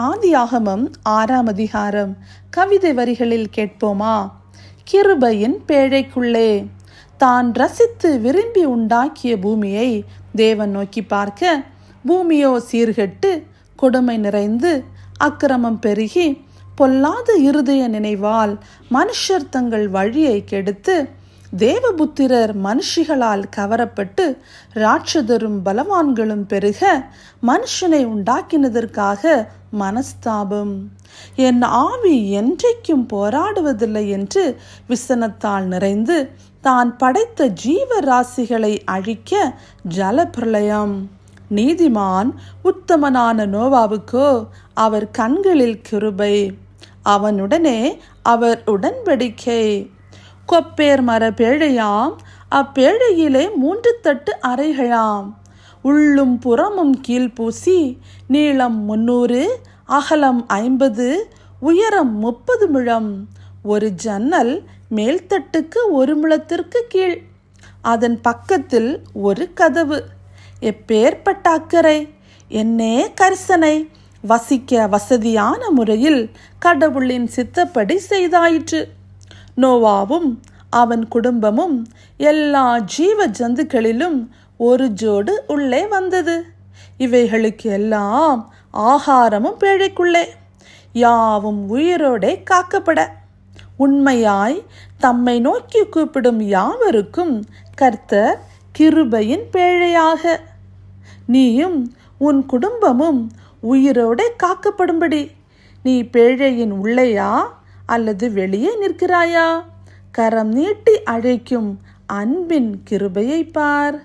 ஆதியாகமம் 6ஆம் அதிகாரம். கவிதை வரிகளில் கேட்போமா? கிருபையின் பேழைக்குள்ளே. தான் ரசித்து விரும்பி உண்டாக்கிய பூமியை தேவன் நோக்கி பார்க்க, பூமியோ சீர்கெட்டு கொடுமை நிறைந்து அக்கிரமம் பெருகி பொல்லாத இருதய நினைவால் மனுஷர் தங்கள் வழியை கெடுத்து, தேவபுத்திரர் மனுஷிகளால் கவரப்பட்டு ராட்சதரும் பலவான்களும் பெருக மனுஷனை உண்டாக்கினதற்காக மனஸ்தாபம். என் ஆவி என்றைக்கும் போராடுவதில்லை என்று விசனத்தால் நிறைந்து தான் படைத்த ஜீவ ராசிகளை அழிக்க ஜலப்பிரளயம். நீதிமான் உத்தமனான நோவாவுக்கோ அவர் கண்களில் கிருபை, அவனுடனே அவர் உடன்படிக்கை. கொப்பேர் மர பேழையாம், அப்பேழையிலே 3 தட்டு அறைகளாம். உள்ளும் புறமும் கீழ் பூசி, நீளம் 300, அகலம் 50, உயரம் 30 முழம். ஒரு ஜன்னல் மேல்தட்டுக்கு 1 முழத்திற்கு கீழ். அதன் பக்கத்தில் ஒரு கதவு. எப்பேற்பட்ட அக்கறை, என்னே கரிசனை! வசிக்க வசதியான முறையில் கடவுளின் சித்தப்படி செய்தாயிற்று. நோவாவும் அவன் குடும்பமும் எல்லா ஜீவ ஜந்துக்களிலும் ஒரு ஜோடு உள்ளே வந்தது. இவைகளுக்கு எல்லாம் ஆகாரமும் பேழைக்குள்ளே, யாவும் உயிரோடே காக்கப்பட. உண்மையாய் தம்மை நோக்கி கூப்பிடும் யாவருக்கும் கர்த்தர் கிருபையின் பேழையாக. நீயும் உன் குடும்பமும் உயிரோடே காக்கப்படும்படி நீ பேழையின் உள்ளேயா அல்லது வெளியே நிற்கிறாயா? கரம் நீட்டி அழைக்கும் அன்பின் கிருபையை பார்.